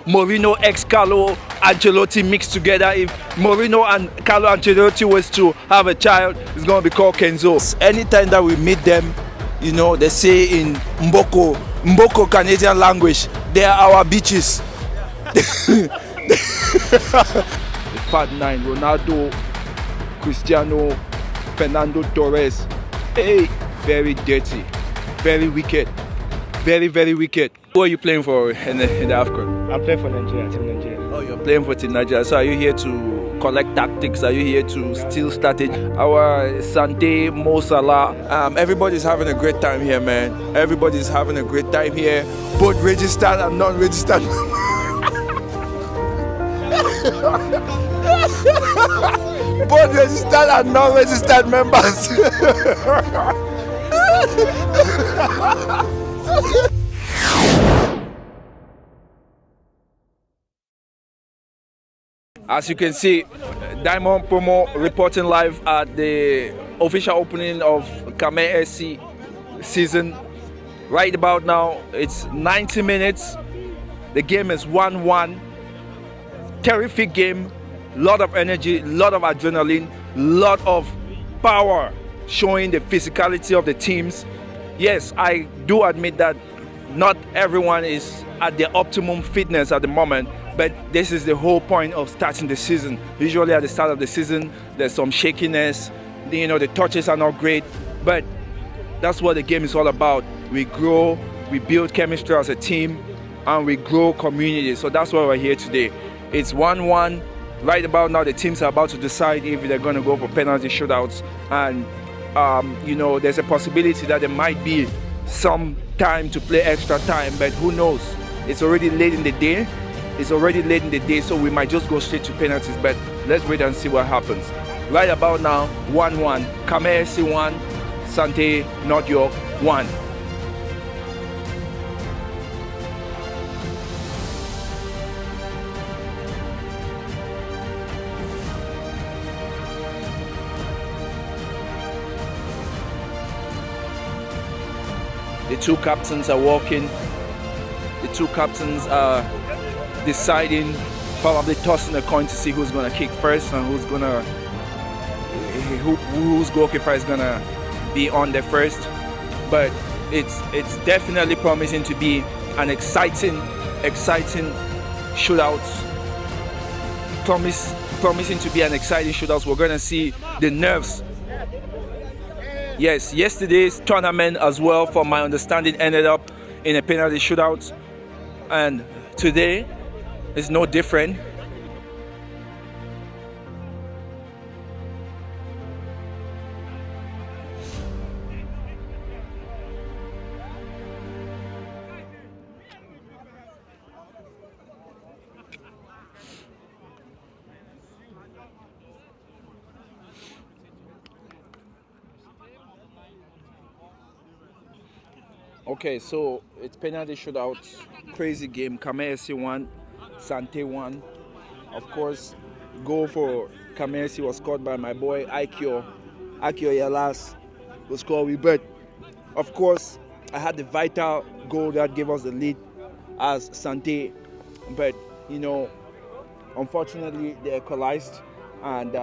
Mourinho x Carlo Ancelotti mixed together. If Mourinho and Carlo Ancelotti was to have a child, it's going to be called Kenzo. Anytime that we meet them, you know, they say in Mboko Canadian language, they are our bitches. The Fat Nine, Ronaldo, Cristiano, Fernando Torres. Hey, very dirty, very wicked, very, very wicked. Who are you playing for in the AFCON? I'm playing for Nigeria, Team Nigeria. Oh, you're playing for Team Nigeria. So are you here to collect tactics? Are you here to steal strategy? Our Sante, Mo Salah. Everybody's having a great time here, man. Everybody's having a great time here. Both registered and non-registered. Both registered and non-registered members. As you can see, Diamond Promo reporting live at the official opening of Camair SC season. Right about now, it's 90 minutes. The game is 1-1. Terrific game, lot of energy, lot of adrenaline, lot of power, showing the physicality of the teams. Yes, I do admit that not everyone is at their optimum fitness at the moment, but this is the whole point of starting the season. Usually at the start of the season, there's some shakiness, you know, the touches are not great, but that's what the game is all about. We grow, we build chemistry as a team, and we grow community. So that's why we're here today. It's 1-1. Right about now, the teams are about to decide if they're going to go for penalty shootouts. And, you know, there's a possibility that there might be some time to play extra time, but who knows? It's already late in the day. So we might just go straight to penalties, but let's wait and see what happens. Right about now, 1-1. Camair SC 1, Sante North York 1. The two captains are walking. The two captains are deciding, probably tossing a coin to see who's gonna kick first and whose goalkeeper is gonna be on there first. But it's definitely promising to be an exciting shootout. Promising to be an exciting shootout. We're gonna see the nerves. Yes, yesterday's tournament as well, from my understanding, ended up in a penalty shootout, and today is no different. Okay, so it's penalty shootout, crazy game. Camair SC 1, Sante 1. Of course, goal for Camair SC was scored by my boy Aikyo Yalas, who scored with Bert. Of course, I had the vital goal that gave us the lead as Sante, but you know, unfortunately they equalized, and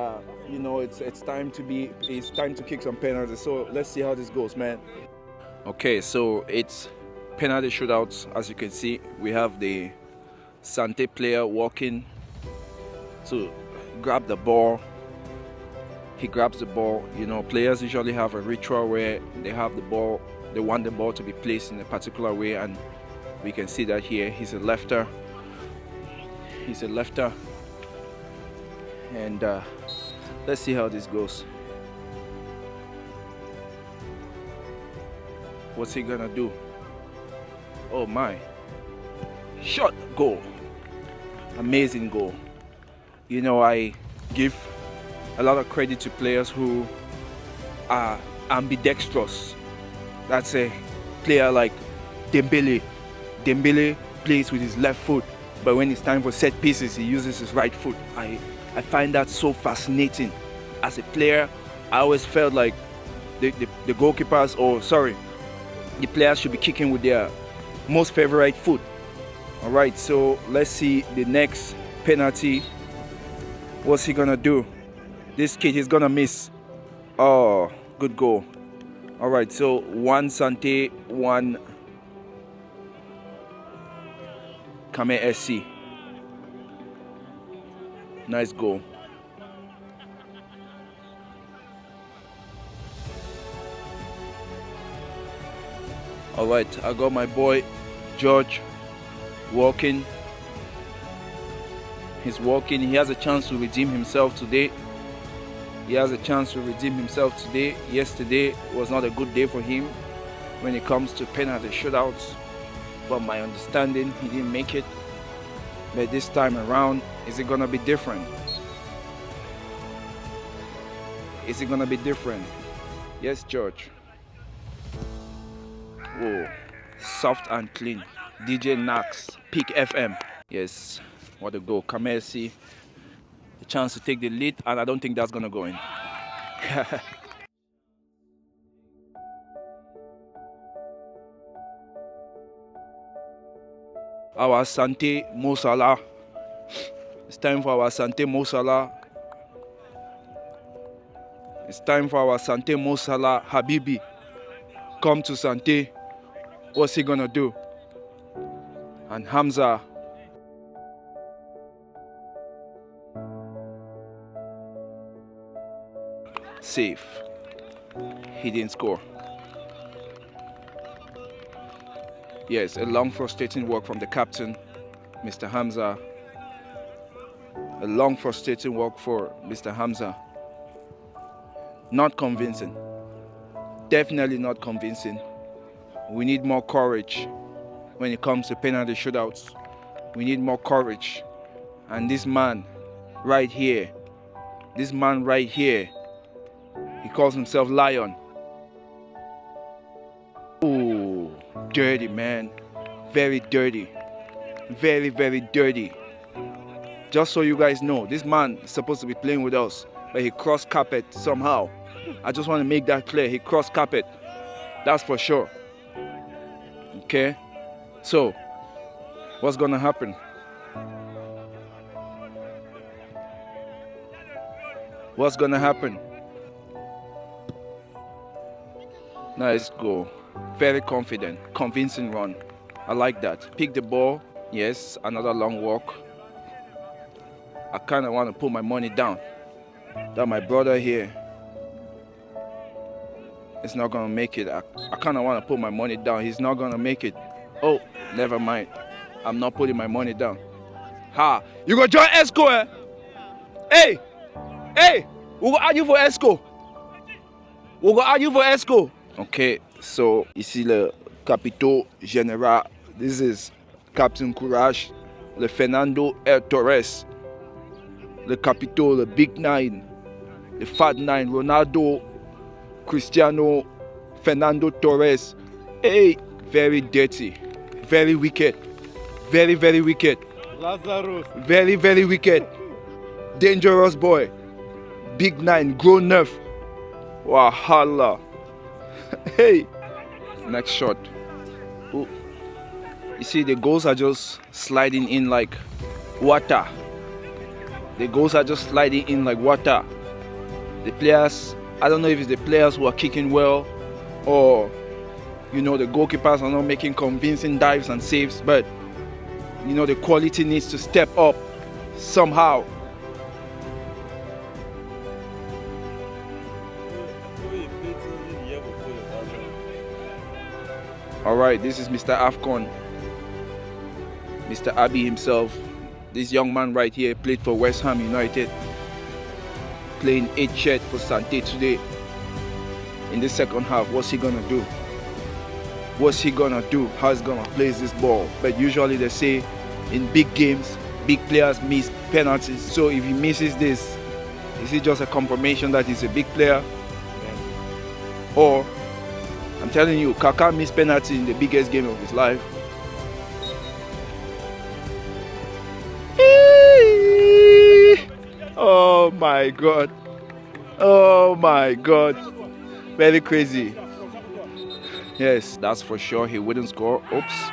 you know, it's time to kick some penalties. So let's see how this goes, man. Okay, so it's penalty shootouts. As you can see, we have the Sante player walking to grab the ball. He grabs the ball. You know, players usually have a ritual where they have the ball, they want the ball to be placed in a particular way, and we can see that here. He's a lefter. And let's see how this goes. What's he gonna do? Oh my. Shot, goal. Amazing goal. You know, I give a lot of credit to players who are ambidextrous. That's a player like Dembele. Dembele plays with his left foot, but when it's time for set pieces, he uses his right foot. I find that so fascinating. As a player, I always felt like the goalkeepers, the players should be kicking with their most favorite foot. All right, so let's see the next penalty. What's he gonna do? This kid is gonna miss. Oh, good goal. All right, so 1 Sante, 1 Camair SC. Nice goal. All right, I got my boy George walking. He's walking. He has a chance to redeem himself today. He has a chance to redeem himself today. Yesterday was not a good day for him when it comes to penalty shootouts. From my understanding, he didn't make it. But this time around, is it gonna be different? Is it gonna be different? Yes, George. Whoa, soft and clean. DJ Nax, Peak FM. Yes, what a goal. Camair SC, a chance to take the lead, and I don't think that's gonna go in. Our Sante Mo Salah. It's time for our Sante Mo Salah. It's time for our Sante Mo Salah. Habibi, come to Sante. What's he gonna do? And Hamza. Safe. He didn't score. Yes, a long frustrating work from the captain, Mr. Hamza. A long frustrating work for Mr. Hamza. Not convincing. Definitely not convincing. We need more courage when it comes to penalty shootouts. We need more courage. And this man right here, he calls himself Lion. Ooh, dirty, man. Very dirty. Very, very dirty. Just so you guys know, this man is supposed to be playing with us, but he crossed carpet somehow. I just want to make that clear. He crossed carpet. That's for sure. Okay? So, what's going to happen? What's going to happen? Nice goal. Very confident, convincing run. I like that. Pick the ball. Yes, another long walk. I kind of want to put my money down that my brother here is not going to make it. I kind of want to put my money down. He's not going to make it. Oh, never mind. I'm not putting my money down. Ha! You go join ESCO, eh? Hey! Hey! We'll go argue for ESCO. We'll go argue for ESCO. Okay, so ici le capitão général. This is Captain Courage, le Fernando R. Torres, le capitão, le Big Nine, the Fat Nine, Ronaldo, Cristiano, Fernando Torres. Hey, very dirty, very wicked, very, very wicked. Lazarus. Very, very wicked. Dangerous boy. Big Nine, Grown Neuf. Wahala. Hey. Next shot. Ooh. You see, the goals are just sliding in like water. The goals are just sliding in like water. The players, I don't know if it's the players who are kicking well, or you know, the goalkeepers are not making convincing dives and saves, but you know, the quality needs to step up somehow. All right, this is Mr. Afcon, Mr. Abbey himself. This young man right here played for West Ham United, playing 8 shirt for Sante today. In the second half, what's he gonna do? What's he gonna do? How's he gonna place this ball? But usually they say in big games, big players miss penalties. So if he misses this, is it just a confirmation that he's a big player? Or, I'm telling you, Kaka missed penalty in the biggest game of his life. Oh my God. Oh my God. Very crazy. Yes, that's for sure. He wouldn't score. Oops.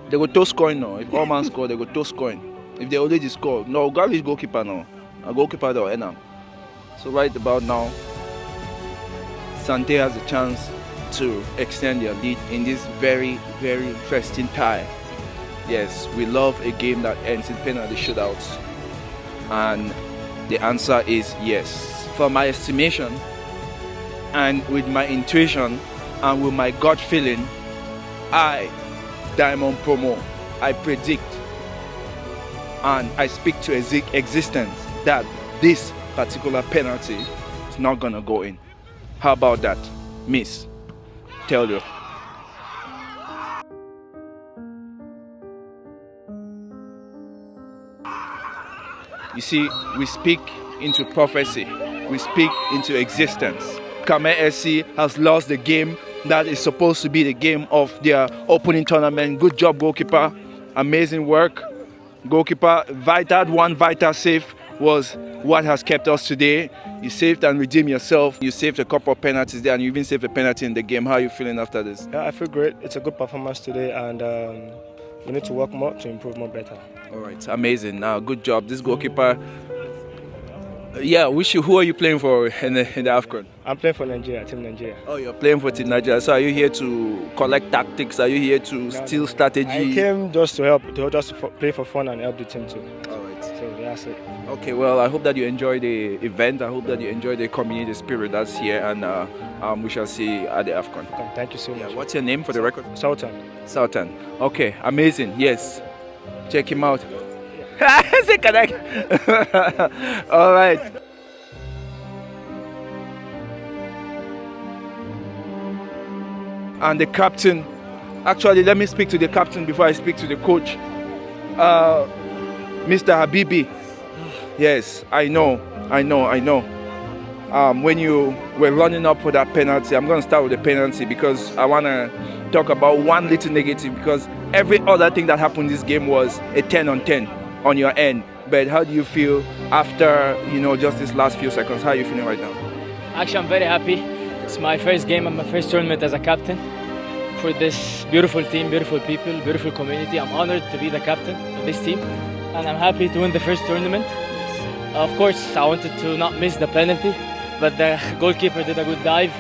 They go to scoring now. If all man score, they go to scoring. If they already score, no, Gary is goalkeeper now. A goalkeeper though, now. So right about now, Sante has a chance to extend their lead in this very, very interesting tie. Yes, we love a game that ends in penalty shootouts. And the answer is yes. For my estimation, and with my intuition, and with my gut feeling, I, Diamond Promo, I predict and I speak to existence that this particular penalty is not gonna go in. How about that, Miss? Tell you. You see, we speak into prophecy. We speak into existence. Camair SC has lost the game that is supposed to be the game of their opening tournament. Good job, goalkeeper. Amazing work. Goalkeeper, one vital save was what has kept us today. You saved and redeemed yourself. You saved a couple of penalties there, and you even saved a penalty in the game. How are you feeling after this? Yeah, I feel great. It's a good performance today, and we need to work more to improve more better. All right, amazing. Now, good job. This goalkeeper. Yeah, who are you playing for in the AFCON? I'm playing for Nigeria, Team Nigeria. Oh, you're playing for Team Nigeria. So are you here to collect tactics? Are you here to steal strategy? I came just to help, just to play for fun and help the team too. All right. So that's it. Okay, well, I hope that you enjoy the event. I hope that you enjoy the community spirit that's here, and we shall see you at the AFCON. Okay, thank you so much. What's your name for the record? Sultan. Sultan. Okay, amazing. Yes. Check him out. All right. And the captain, actually, let me speak to the captain before I speak to the coach. Mr. Habibi. Yes, I know. When you were running up for that penalty, I'm going to start with the penalty because I want to talk about one little negative, because every other thing that happened in this game was a 10 on 10 on your end. But how do you feel after, just these last few seconds? How are you feeling right now? Actually, I'm very happy. It's my first game and my first tournament as a captain for this beautiful team, beautiful people, beautiful community. I'm honored to be the captain of this team, and I'm happy to win the first tournament. Of course, I wanted to not miss the penalty, but the goalkeeper did a good dive.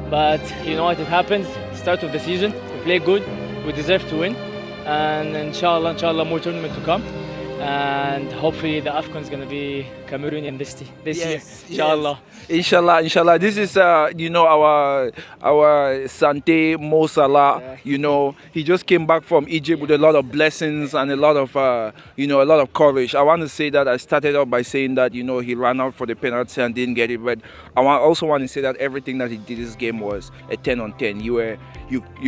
But you know what, it happens. Start of the season, we play good, we deserve to win, and inshallah, more tournament to come. And hopefully the AFCON is going to be Cameroonian this year, inshallah. Yes. Inshallah. This is, our Sante Mo Salah. He just came back from Egypt with a lot of blessings and a lot of, a lot of courage. I want to say that I started off by saying that, he ran out for the penalty and didn't get it. But I also want to say that everything that he did this game was a 10 on 10. You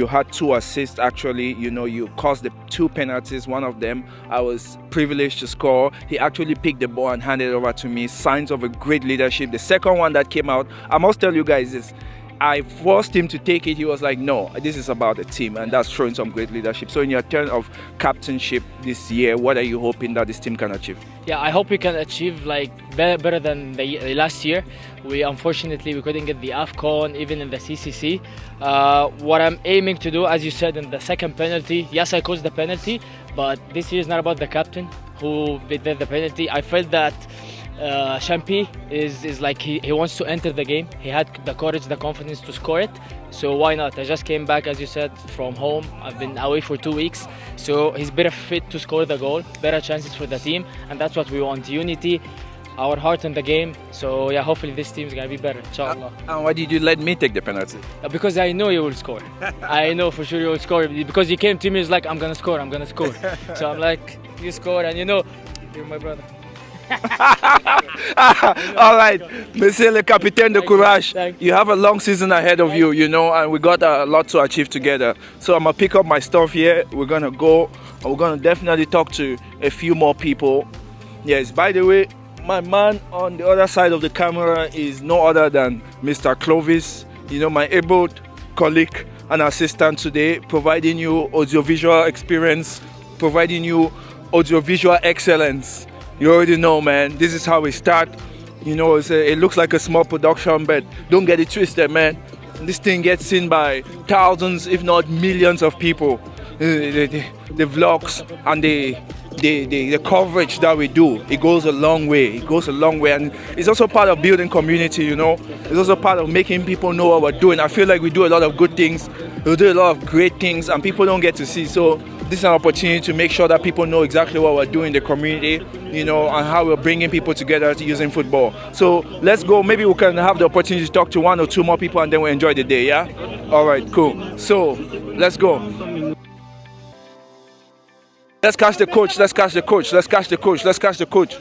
had 2 assists actually. You caused the 2 penalties. One of them, I was privileged to score. He actually picked the ball and handed it over to me. Signs of a great leadership. The second one that came out, I must tell you guys this. I forced him to take it. He was like, no, this is about the team, and that's showing some great leadership. So in your turn of captainship this year, what are you hoping that this team can achieve? Yeah, I hope we can achieve better than the last year. Unfortunately we couldn't get the AFCON, even in the CCC. What I'm aiming to do, as you said, in the second penalty, yes, I caused the penalty, but this year is not about the captain who did the penalty. I felt that Champi is like he wants to enter the game. He had the courage, the confidence to score it. So why not? I just came back, as you said, from home. I've been away for 2 weeks. So he's better fit to score the goal, better chances for the team. And that's what we want, unity, our heart in the game. So yeah, hopefully this team is going to be better, inshallah. And why did you let me take the penalty? Because I know you will score. I know for sure you will score. Because you came to me, it's like, I'm going to score. So I'm like, you score, and you're my brother. All right, Monsieur le Capitaine de Courage, you have a long season ahead of you, and we got a lot to achieve together. So I'm gonna pick up my stuff here. We're gonna go, and we're gonna definitely talk to a few more people. Yes, by the way, my man on the other side of the camera is no other than Mr. Clovis, my able colleague and assistant today, providing you audiovisual experience, providing you audiovisual excellence. You already know, man, this is how we start. It looks like a small production, but don't get it twisted, man. This thing gets seen by thousands, if not millions of people. the vlogs and the coverage that we do. It goes a long way. It goes a long way, and it's also part of building community. You know, it's also part of making people know what we're doing. I feel like we do a lot of good things. We do a lot of great things, and people don't get to see. So this is an opportunity to make sure that people know exactly what we're doing in the community, you know, and how we're bringing people together using football. So let's go. Maybe we can have the opportunity to talk to 1 or 2 more people, and then we enjoy the day. Yeah. All right. Cool. So let's go. Let's catch the coach. Let's catch the coach. Let's catch the coach. Let's catch the coach.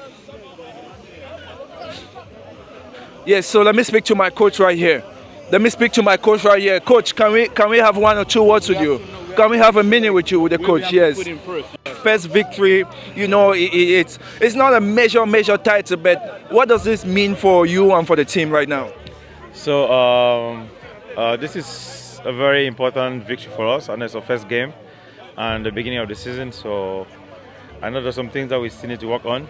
Yes. So let me speak to my coach right here. Let me speak to my coach right here. Coach, can we have 1 or 2 words with you? Can we have a minute with you, with the coach? Yes. First victory. You know, it's not a major title, but what does this mean for you and for the team right now? So this is a very important victory for us, and it's our first game and the beginning of the season. So I know there's some things that we still need to work on,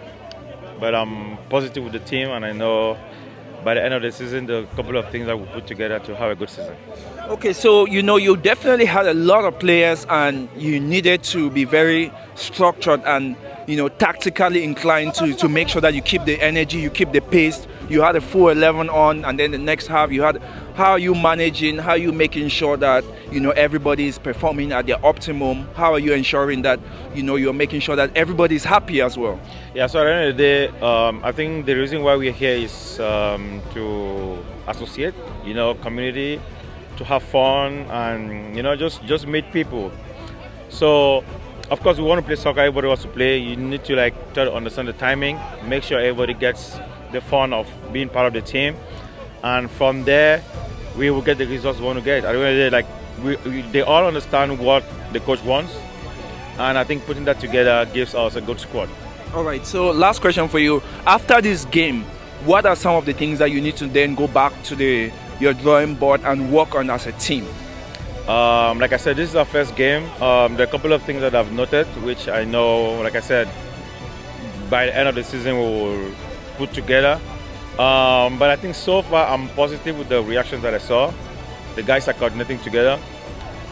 but I'm positive with the team, and I know by the end of the season, there are a couple of things that we put together to have a good season. Okay, so you know you definitely had a lot of players, and you needed to be very structured and, you know, tactically inclined to make sure that you keep the energy, you keep the pace. You had a full 11 on, and then the next half you had. How are you managing? How are you making sure that, you know, everybody is performing at their optimum? How are you ensuring that, you know, you're making sure that everybody is happy as well? Yeah. So at the end of the day, I think the reason why we're here is to associate, you know, community, to have fun, and, you know, just meet people. So of course we want to play soccer. Everybody wants to play. You need to like try to understand the timing, make sure everybody gets the fun of being part of the team, and from there we will get the results we want to get. At the end of the day, like they all understand what the coach wants, and I think putting that together gives us a good squad. All right, so last question for you. After this game, what are some of the things that you need to then go back to your drawing board and work on as a team? Like I said, this is our first game. There are a couple of things that I've noted, which I know, like I said, by the end of the season we will put together. But I think so far I'm positive with the reactions that I saw. The guys are coordinating together,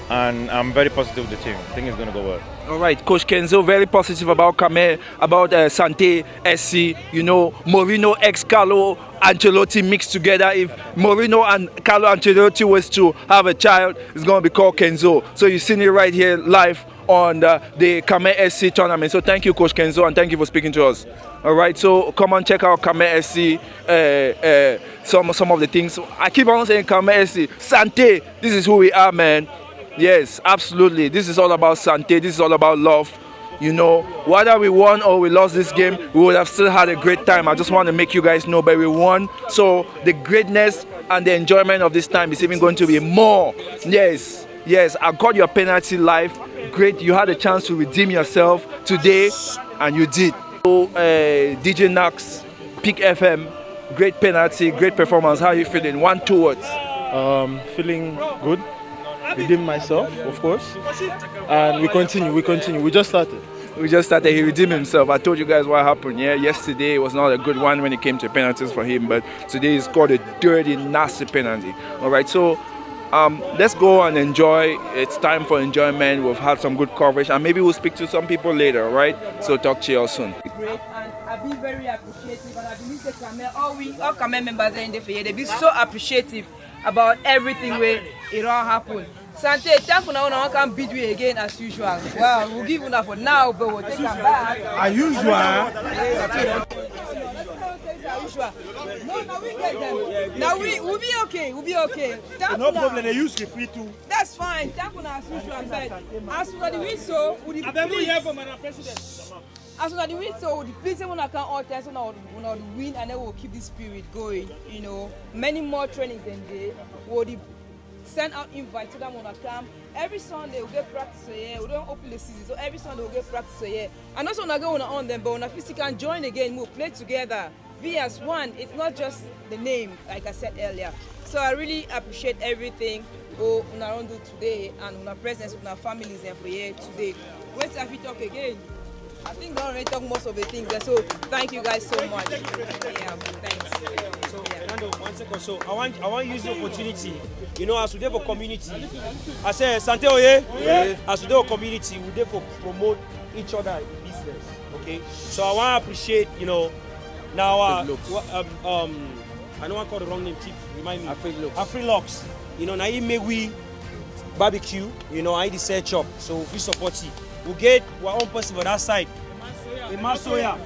and I'm very positive with the team. I think it's going to go well. All right, Coach Kenzo, very positive about Camair, about Sante SC. You know, Mourinho x Carlo Ancelotti mixed together. If Mourinho and Carlo Ancelotti was to have a child, it's going to be called Kenzo. So you've seen it right here live on the Camair SC tournament. So thank you, Coach Kenzo, and thank you for speaking to us. All right, so come on, check out Camair SC. Some of the things. I keep on saying Camair SC. Sante, this is who we are, man. Yes, absolutely. This is all about Sante. This is all about love. You know, whether we won or we lost this game, we would have still had a great time. I just want to make you guys know, but we won. So the greatness and the enjoyment of this time is even going to be more. Yes, I got your penalty live. Great, you had a chance to redeem yourself today, and you did. So, DJ Nax, Peak FM, great penalty, great performance. How are you feeling? 1, 2 words. Feeling good. Redeem myself, of course, and we continue. We just started. He redeemed himself. I told you guys what happened. Yeah, yesterday it was not a good one when it came to penalties for him, but today he scored a dirty, nasty penalty. All right, so let's go and enjoy. It's time for enjoyment. We've had some good coverage, and maybe we'll speak to some people later. All right, so talk to you all soon. Great, and I've been very appreciative, and I believe the Camair, all Camair members are in there for you. They've been so appreciative about everything where it all happened. Sante, thank you now, I can beat you again as usual. Well, we'll give you that for now, but we'll take them back. As usual. No, now we get them. Now we'll be okay. No problem, they use the free too. That's fine. Thank you as usual. But as for the win, so with the as for the win, so the please when I can all test on the win, and then we'll keep this spirit going. You know, many more trainings than they will send out invites to them on a camp. Every Sunday we'll get practice here. We don't open the season, so every Sunday we'll get practice here. And also when I go on them, but when I physically can join again, we'll play together. Be as one. It's not just the name, like I said earlier. So I really appreciate everything we do today, and our presence with our families and for here today. Wait till we talk again. I think they already talk most of the things there. So thank you guys so much. Yeah, thanks. So Fernando, 1 second. So I want to use the opportunity. You know, as we do for community, I say Sante Oye. As we do for community, we do for promote each other in business. Okay. So I want to appreciate, you know, now I don't want to call the wrong name. Chief, remind me. Afrilux. You know, now he make we barbecue. You know, I the chop. So if we support it, we get our own person on that side. The Masoya.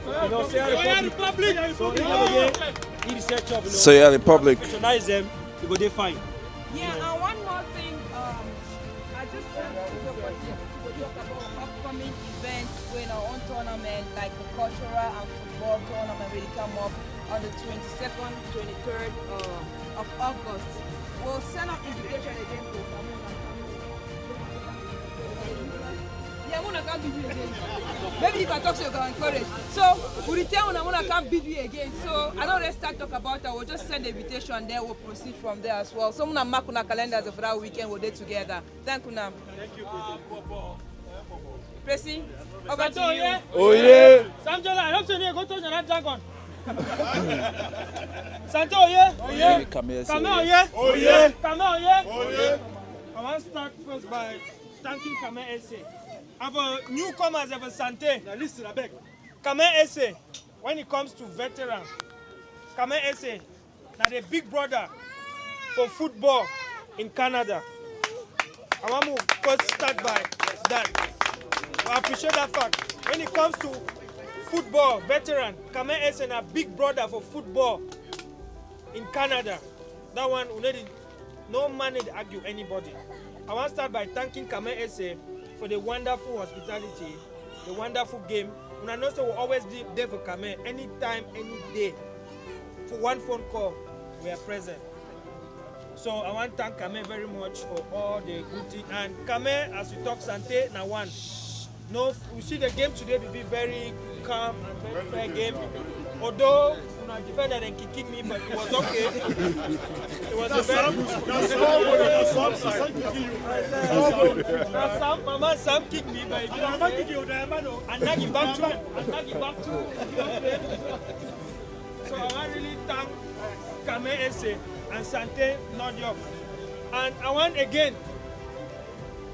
You know, Soya Republic. So he the chop. You know, Soya Republic. Patronize them. We go there fine. Yeah, and one more thing. I just want to talk about upcoming events when our own tournament, like the cultural and football tournament, really come up on the 22nd, 23rd of August. We'll send out invitation again to yeah, Mona can't beat you again. Maybe if I talk, so you can encourage. So we return when Mona can't beat you again. So I don't let's start talk about it. We'll just send the invitation and then we'll proceed from there as well. So Mona mark on our calendars for that weekend. We'll do together. Thank you, Nam. Thank you, Pressy. Over to you. Oh yeah. Samjola, I hope so you go to the dragon. Sante Oye. Oye. Camair Oye. Oye. Camair Oye. I want to start first by thanking Camair SC. Our newcomers of Sante. Now listen, I beg. Camair SC, when it comes to veteran, Camair SC, now the big brother for football in Canada. I want to first start by that. I appreciate that fact. When it comes to football, veteran, Camair SC, a big brother for football in Canada. That one, no man need to argue anybody. I want to start by thanking Camair SC for the wonderful hospitality, the wonderful game. And I know so we'll always be there for Camair anytime, any day. For one phone call, we are present. So I want to thank Camair very much for all the good things. And Camair, as we talk Sante, now one. No, we see the game today will be very calm and very fair game. Although my defender and kicked me, but it was okay. It was a very Sam kicked me, but and now he back to. So I want to really thank Camair SC and Sante North York. And I want again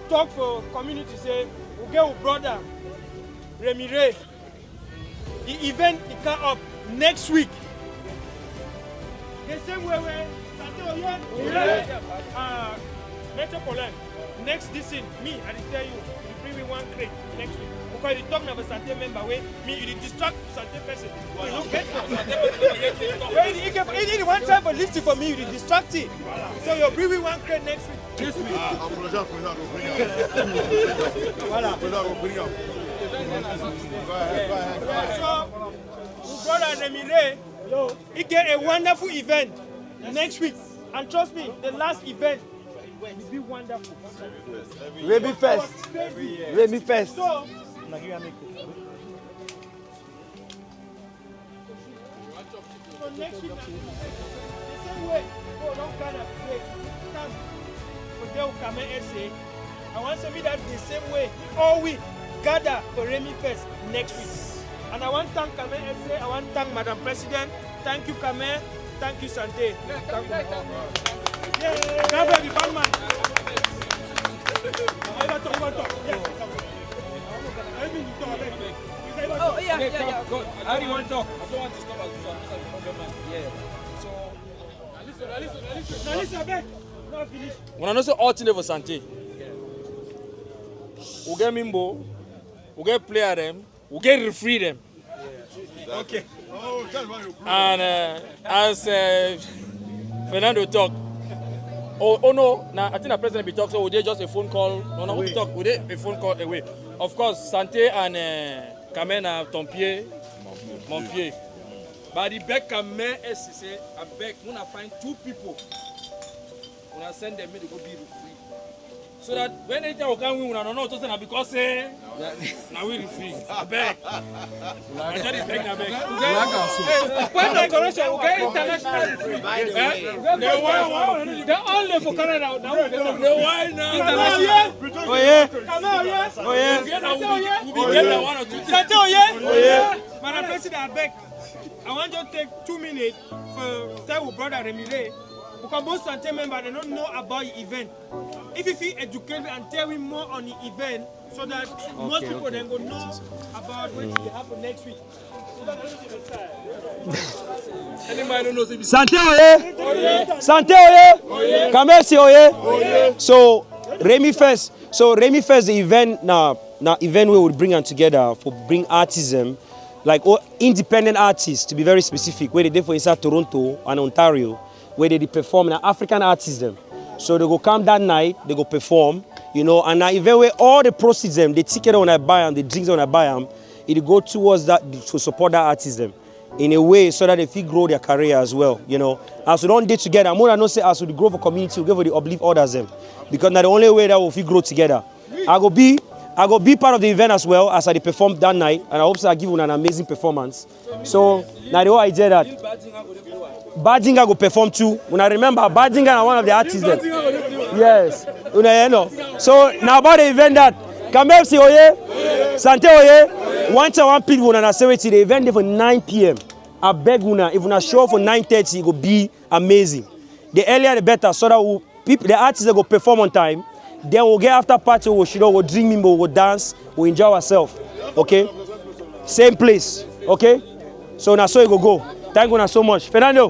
talk for community say we get our brother Remy Ray. The event will come up next week. The same way Metropolitan. Next listen, me, I will tell you, you bring me one crate next week. Because you talk about Sante member way, me, you distract Sante person. You don't get it. When one time for listing for me, you distract it. So you bring me one crate next week. This week. So, brother Remire, he get a wonderful event next week. And trust me, the last event will be wonderful. Remy first. So, so next week, the same way, don't kind of play. For them Camair SC, I want to be that the same way. All we gather for Remy Fest next week. And I want to thank Camair SC, I want to thank Madam President. Thank you, Camair. Thank you, Sante. Thank you. Yeah. Never the bandman. Oh, yeah. How do you want to talk? I don't want to stop at this one. I'm not a man. Yeah. So, Now listen, I beg. Not finish. when I know say all thing for Sante, we get Mimbo, we get player them, we get referee them. Okay. And as Fernando talk, oh no, now I think the president be talk, so we did just a phone call. No, we talk, we did a phone call away. Of course, Sante and Camair na Tompier, Montpied. But the beg Camair SC say, I beg, we find two people. When I send them, they go be free. So that when anytime we can win, we don't know to say because now we free. I beg. I just beg, I beg. When the correction, we get international free. The only for Canada. The why now? Oh yeah. Oh yeah. We get one or two. Oh yeah. Madam President, I beg. I want you to take 2 minutes for tell brother Remire. Because most Sante members, they don't know about the event. If you educate and tell him more on the event, so that most people then go know about what will happen next week. Anybody don't know? Sante oye! Sante oye! Camair SC oye! So Remy first. So Remy first the event now event we would bring them together for bring artism, like independent artists to be very specific, where they did for inside Toronto and Ontario, where they perform an African artism. So they go come that night, they go perform, you know, and now event where all the proceeds them, the ticket when I buy them, the drinks when I buy them, it go towards that to support that artism in a way so that they feel grow their career as well, you know. As we don't do together, I'm gonna not say as we grow for community, we go for the uplift others them, because now the only way that we feel grow together. I go be part of the event as well as I perform that night, and I hope so I give you an amazing performance. So now the whole idea that Badinga go perform too. When I remember, Badinga is one of the artists there. Yes. You know. So now about the event that Camair SC oye, Sante oye. Once I want people and I say the event there for 9 p.m. I beg una, if una show up for 9:30, it will be amazing. The earlier the better, so that the artists that go perform on time. Then we'll get after party, we'll drink, we'll dance, we'll enjoy ourselves. Okay? Same place. Okay? So now so it go. Thank you so much. Fernando,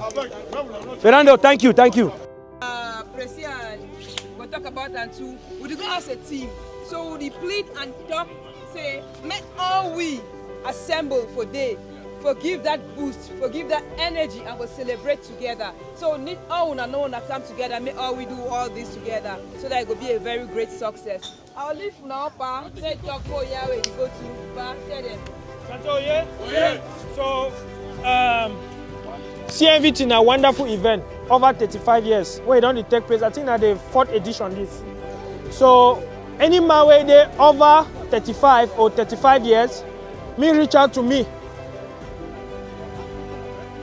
thank you. President, we'll talk about that too. We go as a team. So we plead and talk, say, make all we assemble for day. Forgive that boost, forgive that energy, and we'll celebrate together. So need all una know una come together, make all we do all this together, so that it will be a very great success. I'll leave now, Pa. Say talk for Yahweh, you go to Pa, tell them. Santo, so CMVT is a wonderful event, over 35 years. Where it don't take place, I think that the 4th edition this. So any man where they over 35 or 35 years, me reach out to me.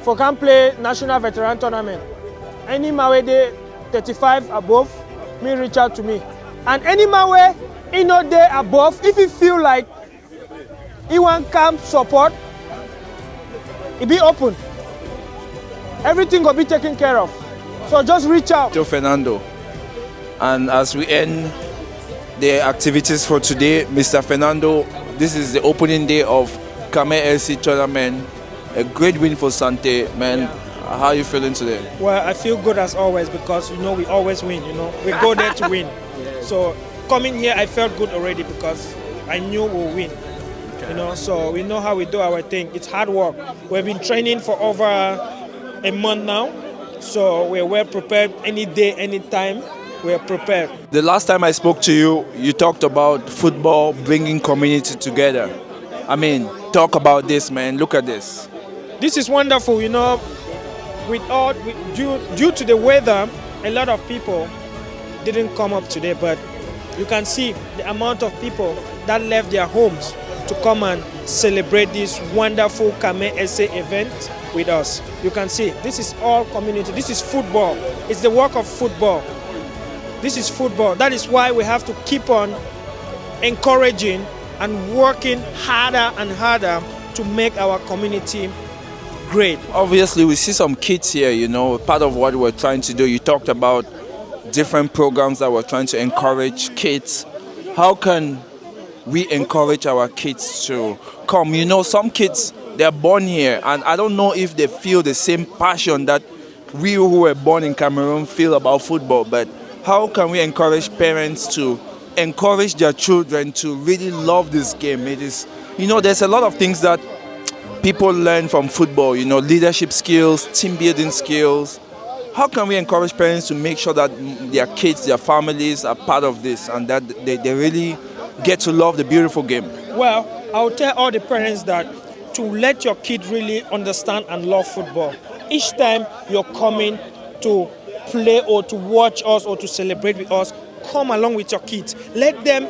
For can play national veteran tournament. Any man where they 35 above, me reach out to me. And any man where he not there above, if he feel like he want come support, it be open. Everything will be taken care of. So just reach out. To Fernando. And as we end the activities for today, Mr. Fernando, this is the opening day of Camair SC tournament. A great win for Sante, man. How are you feeling today? Well, I feel good as always because, you know, we always win, you know. We go there to win. So coming here, I felt good already because I knew we'll win. You know, so we know how we do our thing. It's hard work. We've been training for over a month now. So we're well prepared any day, any time. We're prepared. The last time I spoke to you, you talked about football bringing community together. I mean, talk about this, man. Look at this. This is wonderful, you know. Due to the weather, a lot of people didn't come up today, but you can see the amount of people that left their homes to come and celebrate this wonderful Camair SC event with us. You can see this is all community. This is football. It's the work of football. This is football. That is why we have to keep on encouraging and working harder and harder to make our community great. Obviously, we see some kids here, you know, part of what we're trying to do. You talked about different programs that we're trying to encourage kids. How can we encourage our kids to come? You know, some kids, they're born here, and I don't know if they feel the same passion that we who were born in Cameroon feel about football, but how can we encourage parents to encourage their children to really love this game? It is, you know, there's a lot of things that people learn from football, you know, leadership skills, team building skills. How can we encourage parents to make sure that their kids, their families are part of this and that they really get to love the beautiful game? Well, I'll tell all the parents that to let your kid really understand and love football. Each time you're coming to play or to watch us or to celebrate with us, come along with your kids. Let them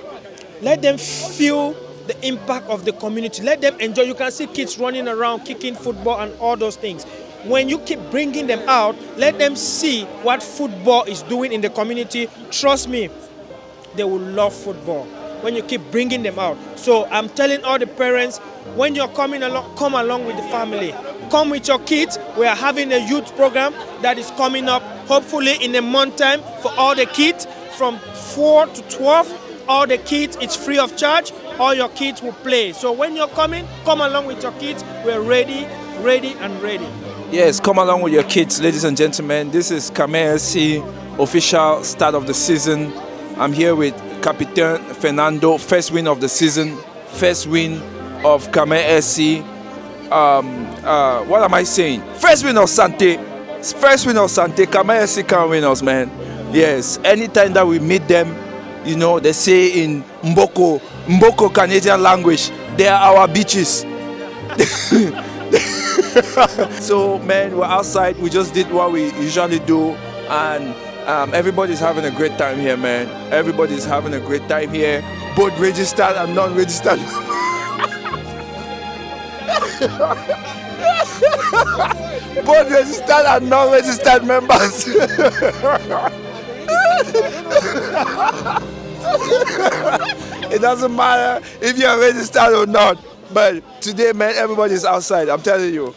feel the impact of the community. Let them enjoy. You can see kids running around, kicking football and all those things. When you keep bringing them out, let them see what football is doing in the community. Trust me, they will love football when you keep bringing them out. So I'm telling all the parents, when you're coming along, come along with the family. Come with your kids. We are having a youth program that is coming up, hopefully in a month time, for all the kids from 4 to 12. All the kids, it's free of charge. All your kids will play. So when you're coming, come along with your kids. We're ready, and ready. Yes, come along with your kids, ladies and gentlemen. This is Camair SC, official start of the season. I'm here with Captain Fernando, first win of the season, first win of Camair SC. What am I saying? First win of Sante. First win of Sante. Camair SC can win us, man. Yes, anytime that we meet them, you know, they say in Mboko Canadian language, they are our beaches. So, man, we're outside. We just did what we usually do, and everybody's having a great time here, man. Everybody's having a great time here, both registered and non-registered. Both registered and non-registered members. It doesn't matter if you're registered or not. But today, man, everybody's outside. I'm telling you.